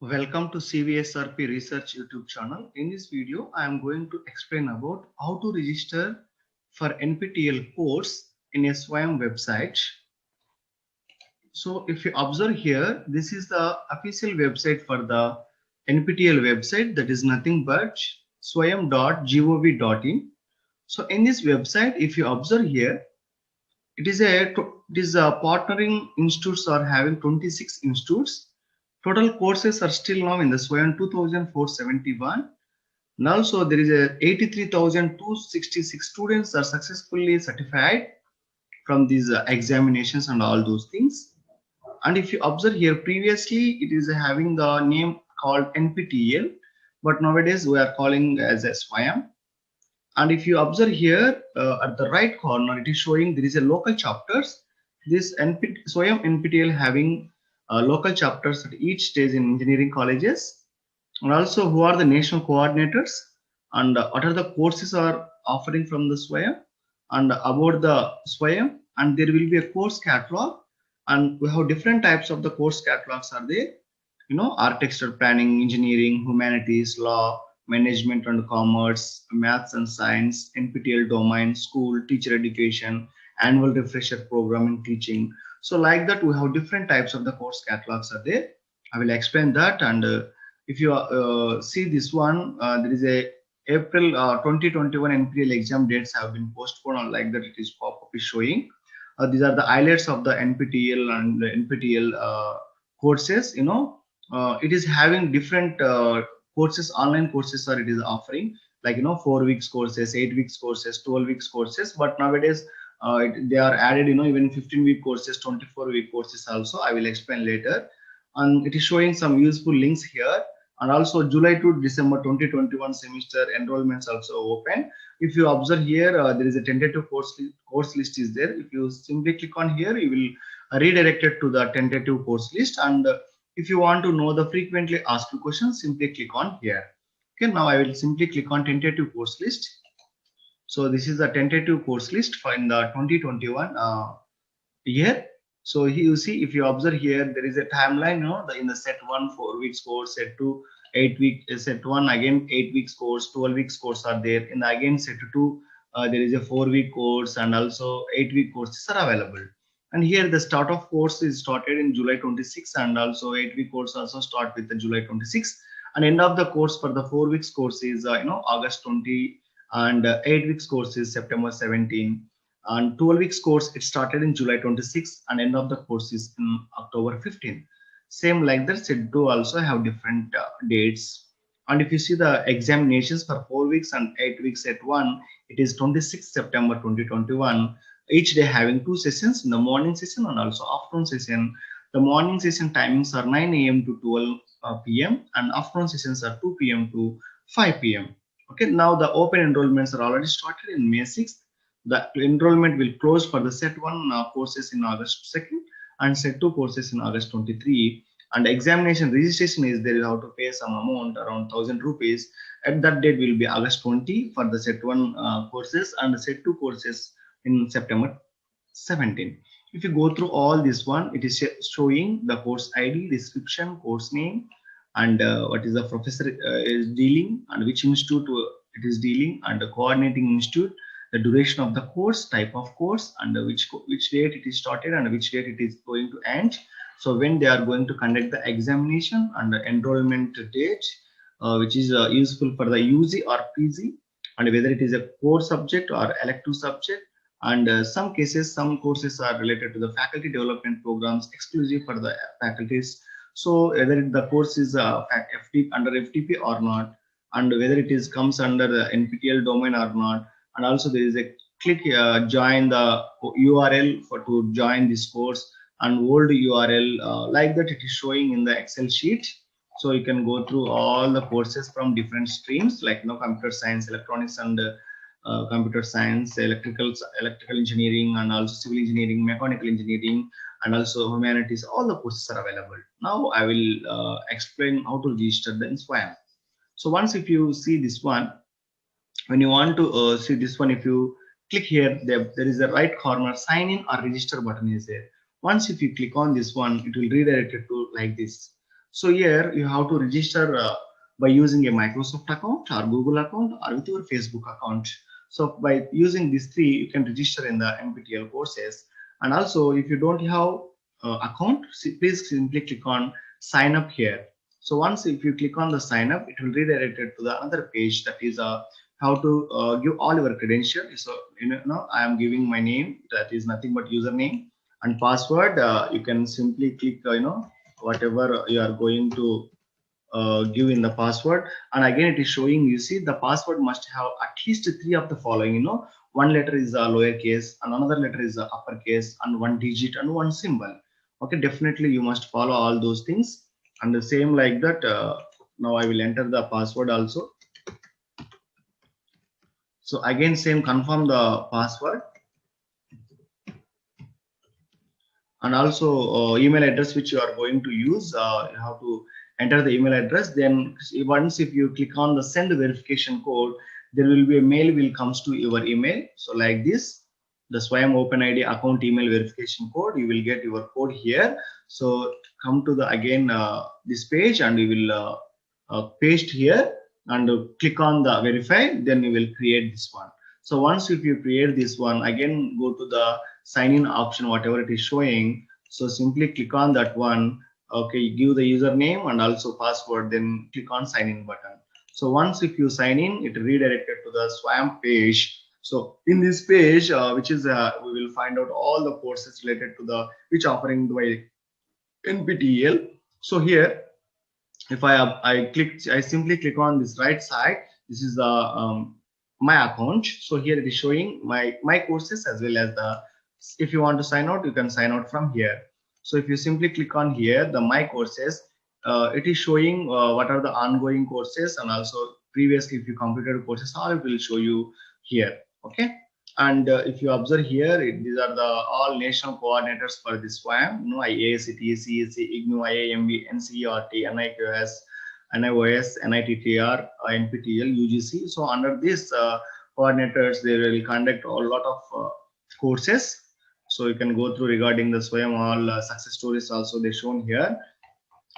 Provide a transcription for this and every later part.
Welcome to CVSRP Research YouTube channel. In this video, I am going to explain about how to register for NPTEL course in a SWAYAM website. So if you observe here, this is the official website for the NPTEL website, that is nothing but swayam.gov.in. So in this website, if you observe here, it is a partnering institutes are having 26 institutes. Total courses are still now in the SWAYAM 2471. And also there is a 83,266 students are successfully certified from these examinations and all those things. And if you observe here, previously it is having the name called NPTEL, but nowadays we are calling as a SWAYAM. And if you observe here at the right corner, it is showing there is a local chapters. This SWAYAM NPTEL having local chapters at each stage in engineering colleges, and also who are the national coordinators, and what are the courses are offering from the SWAYAM, and about the SWAYAM, and there will be a course catalog, and we have different types of the course catalogs are there. Architecture, planning, engineering, humanities, law, management and commerce, maths and science, NPTEL domain, school, teacher education, annual refresher program in teaching. So like that, we have different types of the course catalogs are there. I will explain that. And if you see this one, there is a April 2021 NPTEL exam dates have been postponed, or like that it is pop-up is showing. These are the highlights of the NPTEL and the NPTEL courses. It is having different courses, online courses are it is offering, like 4 weeks courses, 8 weeks courses, 12 weeks courses. But nowadays they are added, even 15-week courses, 24-week courses also. I will explain later. And it is showing some useful links here. And also July to December 2021 semester enrollments also open. If you observe here, there is a tentative course list is there. If you simply click on here, you will redirected to the tentative course list. And if you want to know the frequently asked questions, simply click on here. Okay, now I will simply click on tentative course list. So this is the tentative course list for in the 2021 year. So here you see, if you observe here, there is a timeline. In the set 1 4 weeks course, set 2 8 week, set 1 again 8 weeks course, 12 weeks course are there. In the again set 2, there is a 4 week course, and also 8 week courses are available. And here the start of course is started in July 26, and also 8 week course also start with the July 26. And end of the course for the 4 weeks course is August 20, and 8 weeks course is September 17, and 12 weeks course it started in July 26, and end of the course is in October 15. Same like that, set 2 also have different dates. And if you see the examinations for 4 weeks and 8 weeks at 1, it is 26 September 2021. Each day having two sessions, in the morning session and also afternoon session. The morning session timings are 9 a.m. to 12 p.m. and afternoon sessions are 2 p.m. to 5 p.m. Okay, now the open enrollments are already started in May 6th. The enrollment will close for the set 1 courses in August 2nd and set 2 courses in August 23. And examination registration is there. You have to pay some amount around 1000 rupees. At that date will be August 20 for the set 1 courses, and the set 2 courses in September 17. If you go through all this one, it is showing the course ID, description, course name, and what is the professor is dealing, and which institute it is dealing, and the coordinating institute, the duration of the course, type of course, and which date it is started and which date it is going to end. So when they are going to conduct the examination, and the enrollment date, which is useful for the UG or PG, and whether it is a core subject or elective subject. And some cases, some courses are related to the faculty development programs exclusive for the faculties. So whether the course is under FTP or not, and whether it is comes under the NPTEL domain or not. And also there is a click join the URL for to join this course, and old URL like that it is showing in the Excel sheet. So you can go through all the courses from different streams, like computer science, electronics, and computer science, electrical engineering, and also civil engineering, mechanical engineering, and also humanities. All the courses are available. Now I will explain how to register the SWAYAM. So once if you see this one, when you want to see this one, if you click here, there is a right corner sign in or register button is there. Once if you click on this one, it will redirect it to like this. So here you have to register by using a Microsoft account or Google account or with your Facebook account. So by using these three, you can register in the NPTEL courses. And also, if you don't have account, please simply click on sign up here. So once if you click on the sign up, it will redirect it to the another page, that is how to give all your credentials. So I am giving my name, that is nothing but username, and password. You can simply click whatever you are going to give in the password. And again it is showing, you see, the password must have at least three of the following. One letter is a lowercase and another letter is a uppercase and one digit and one symbol. Okay, definitely you must follow all those things. And the same like that, now I will enter the password also. So again same, confirm the password. And also email address which you are going to use, you have to enter the email address. Then once if you click on the send verification code, there will be a mail will comes to your email. So like this, the Swayam OpenID account email verification code, you will get your code here. So come to the again this page, and you will paste here and click on the verify, then you will create this one. So once if you create this one, again go to the sign in option, whatever it is showing. So simply click on that one. Okay, give the username and also password, then click on sign in button. So once if you sign in, it redirected to the Swayam page. So in this page, which is we will find out all the courses related to the which offering by NPTEL. So here, if I simply click on this right side. This is the my account. So here it is showing my courses as well as the, if you want to sign out, you can sign out from here. So if you simply click on here, the my courses, it is showing what are the ongoing courses, and also previously if you completed courses, all it will show you here. Okay. And if you observe here, these are the all national coordinators for this SWAM. IACT, CEC, IGNOU, IIMB, NCERT, NIQS, NIOS, NITTR, NPTEL, UGC. So under these coordinators, they will conduct a lot of courses. So you can go through regarding the SWAM, all success stories also they shown here.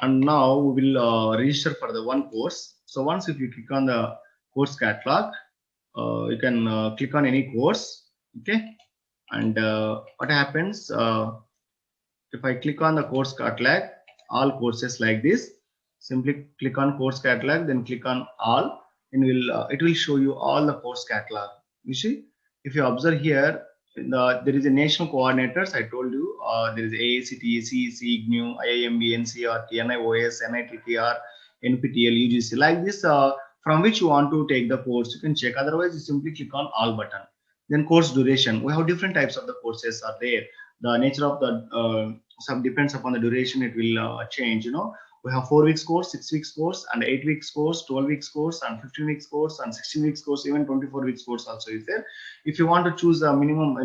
And now we will register for the one course. So once if you click on the course catalog, you can click on any course. Okay. And what happens if I click on the course catalog, all courses like this, simply click on course catalog, then click on all, and it will show you all the course catalog. You see, if you observe here, there is a national coordinators. I told you there is AACT, CEC, IGNOU, IIMB, NCERT, NIOS, NITTR, NPTEL, UGC. Like this, from which you want to take the course, you can check. Otherwise, you simply click on all button. Then course duration. We have different types of the courses are there. The nature of the some depends upon the duration. It will change. We have 4 weeks course, 6 weeks course, and 8 weeks course, 12 weeks course, and 15 weeks course, and 16 weeks course, even 24 weeks course also is there. If you want to choose a minimum,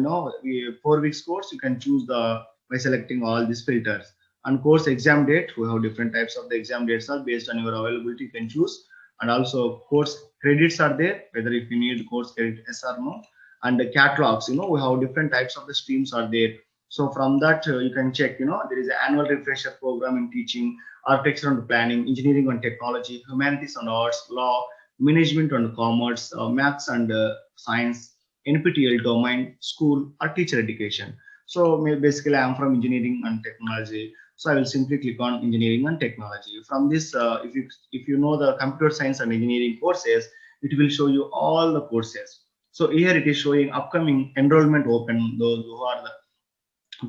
4 weeks course, you can choose by selecting all these filters. And course exam date, we have different types of the exam dates are based on your availability. You can choose, and also course credits are there, whether if you need course credit yes or no. And the catalogs, we have different types of the streams are there. So from that you can check, there is an annual refresher program in teaching, architecture and planning, engineering and technology, humanities and arts, law, management and commerce, maths and science, NPTEL domain, school or teacher education. So basically I am from engineering and technology. So I will simply click on engineering and technology. From this, if you know the computer science and engineering courses, it will show you all the courses. So here it is showing upcoming enrollment open,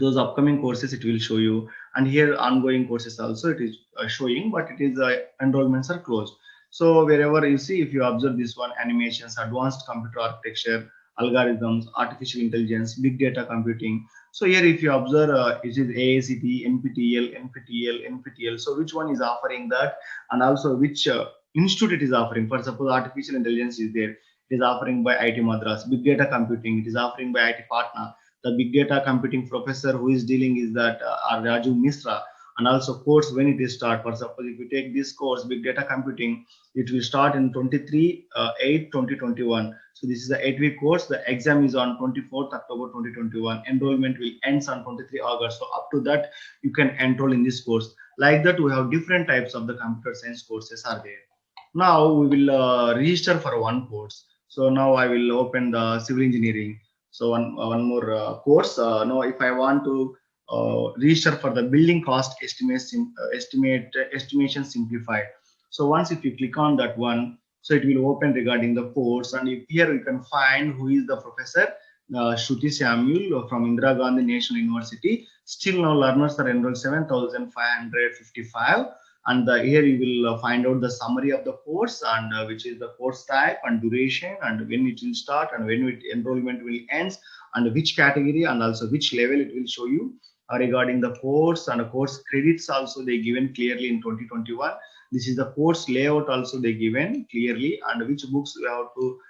those upcoming courses it will show you. And here ongoing courses also it is showing, but it is enrollments are closed. So wherever you see, if you observe this one, animations, advanced computer architecture, algorithms, artificial intelligence, big data computing. So here if you observe, it is AACT, NPTEL. So which one is offering that, and also which institute it is offering. For example, artificial intelligence is there, it is offering by IIT Madras. Big data computing, it is offering by IIT Patna. The big data computing professor who is dealing is that Raju Misra. And also course when it is start. For example, if you take this course, big data computing, it will start in 23/8/2021. So this is the 8-week course. The exam is on 24th October 2021. Enrollment will ends on 23 August. So up to that, you can enroll in this course. Like that, we have different types of the computer science courses are there. Now we will register for one course. So now I will open the civil engineering. So one more course. Now if I want to register for the building cost estimation simplified. So once if you click on that one, so it will open regarding the course, and if here you can find who is the professor. Shruti Samuel from Indira Gandhi National University. Still now learners are enrolled 7,555, and here you will find out the summary of the course, and which is the course type and duration, and when it will start, and when enrollment will end, and which category, and also which level it will show you regarding the course, and course credits also they given clearly in 2021. This is the course layout also they given clearly, and which books you have to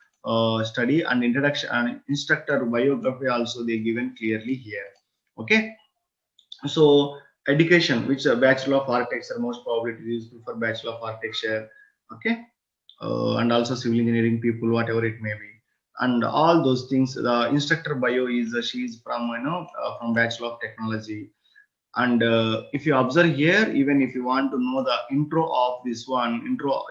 study, and introduction and instructor biography also they given clearly here. Okay, so education, which bachelor of architecture, most probably it is for bachelor of architecture. Okay, and also civil engineering people, whatever it may be, and all those things. The instructor bio is she is from from bachelor of technology. And if you observe here, even if you want to know the intro of this one,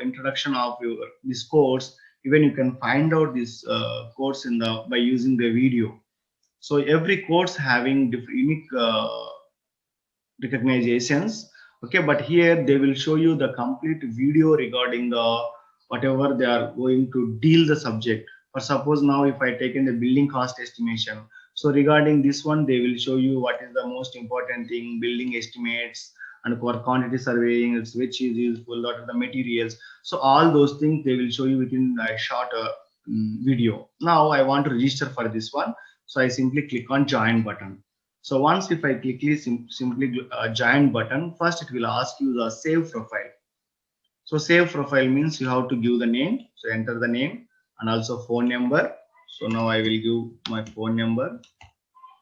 introduction of your this course, even you can find out this course in the by using the video. So every course having different unique recognitions. Okay, but here they will show you the complete video regarding the whatever they are going to deal the subject. For suppose now if I take in the building cost estimation, so regarding this one they will show you what is the most important thing, building estimates, and for quantity surveying, it's which is useful, what are the materials. So all those things they will show you within a short video. Now I want to register for this one, so I simply click on join button. So once if I click simply join button, first it will ask you the save profile. So save profile means you have to give the name. So enter the name and also phone number. So now I will give my phone number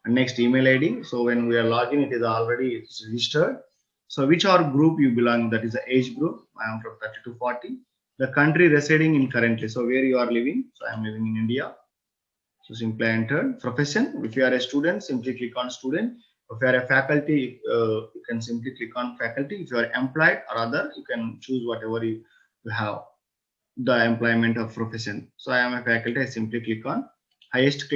and next email ID. So when we are logging, it is already registered. So which our group you belong, that is the age group. I am from 30 to 40. The country residing in currently. So where you are living. So I am living in India. So simply enter profession. If you are a student, simply click on student. If you are a faculty, you can simply click on faculty. If you are employed or other, you can choose whatever you have the employment of profession. So I am a faculty. I simply click on highest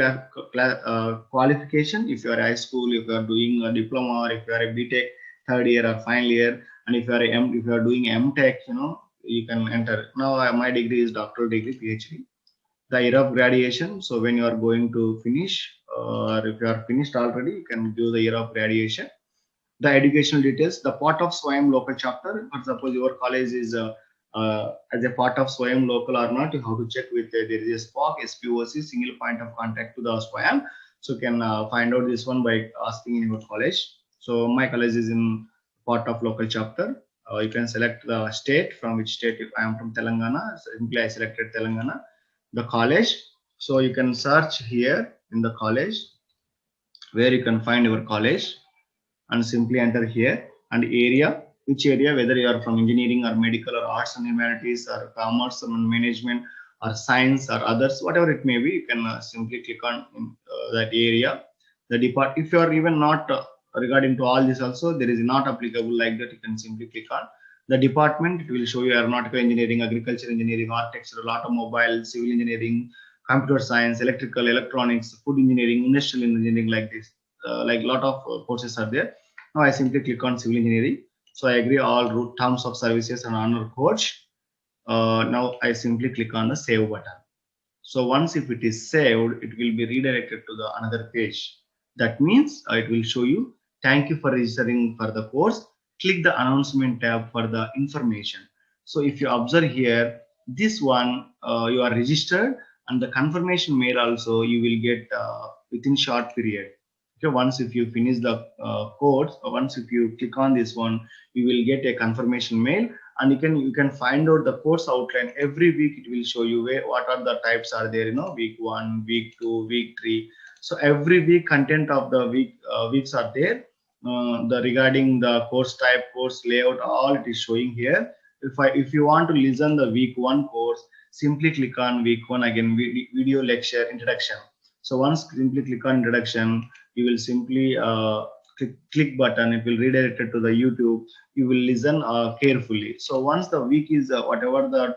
qualification. If you are high school, if you are doing a diploma, or if you are a BTech third year or final year, and if you are if you are doing MTech, you can enter. Now my degree is doctoral degree, PhD. The year of graduation. So when you are going to finish, or if you are finished already, you can give the year of graduation. The educational details, the part of SWAYAM local chapter. For suppose your college is as a part of SWAYAM local or not, you have to check with there is a SPOC, SPOC, single point of contact to the SWAYAM. So you can find out this one by asking in your college. So my college is in part of local chapter. You can select the state, from which state. If I am from Telangana, simply I selected Telangana. The college, so you can search here in the college where you can find your college, and simply enter here, and area, which area, whether you are from engineering or medical or arts and humanities or commerce and management or science or others, whatever it may be, you can simply click on that area. The depart, if you are even not regarding to all this also, there is not applicable like that, you can simply click on the department. It will show you aeronautical engineering, agriculture engineering, architectural, automobile, civil engineering, computer science, electrical, electronics, food engineering, industrial engineering, like this. Like lot of courses are there. Now I simply click on civil engineering. So I agree all terms of services and honor coach. Now I simply click on the save button. So once if it is saved, it will be redirected to the another page. That means it will show you, thank you for registering for the course. Click the announcement tab for the information. So if you observe here, this one you are registered, and the confirmation mail also you will get within short period. Okay, once if you finish the course, or once if you click on this one, you will get a confirmation mail, and you can find out the course outline. Every week it will show you what are the types are there, week 1, week 2, week 3. So every week content of the weeks are there. The regarding the course type, course layout, all it is showing here. If you want to listen the week 1 course, simply click on week 1 again, video lecture introduction. So once simply click on introduction, you will simply click button, it will redirect it to the YouTube. You will listen carefully. So once the week is whatever the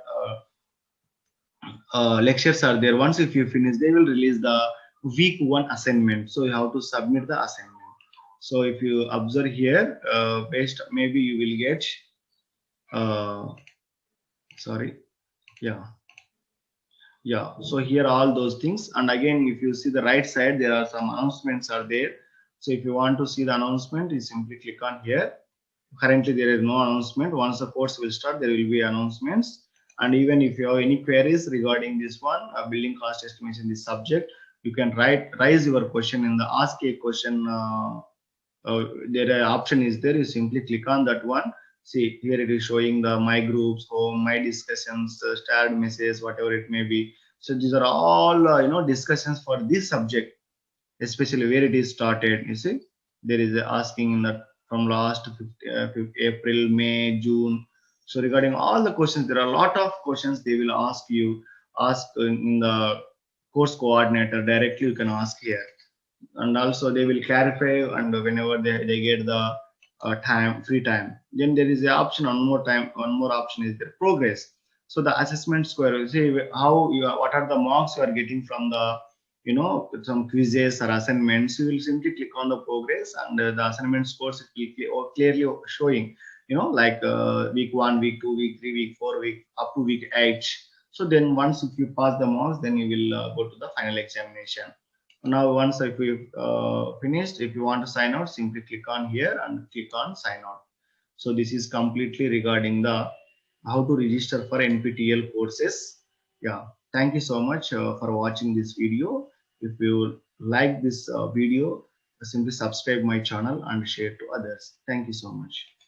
lectures are there, once if you finish, they will release the week one assignment. So you have to submit the assignment. So if you observe here, based maybe you will get sorry, yeah, so here all those things. And again, if you see the right side, there are some announcements are there. So if you want to see the announcement, you simply click on here. Currently there is no announcement. Once the course will start, there will be announcements. And even if you have any queries regarding this one, building cost estimation, this subject, you can raise your question in the ask a question. There option is there. You simply click on that one. See here it is showing the my groups, home, my discussions, shared messages, whatever it may be. So these are all discussions for this subject, especially where it is started. You see there is a asking in that from last April, May, June. So regarding all the questions, there are a lot of questions they will ask in the course coordinator directly. You can ask here, and also they will clarify. And whenever they get the free time, then there is a option one more option is there, progress. So the assessment score, you see how what are the marks you are getting from the some quizzes or assignments. You will simply click on the progress, and the assignment scores it will clearly showing, like week 1, week 2, week 3, week 4, week up to week 8. So then once if you pass the marks, then you will go to the final examination. Now once if we finished, if you want to sign out, simply click on here and click on sign out. So this is completely regarding the how to register for NPTEL courses. Yeah, thank you so much for watching this video. If you like this video, simply subscribe my channel and share to others. Thank you so much.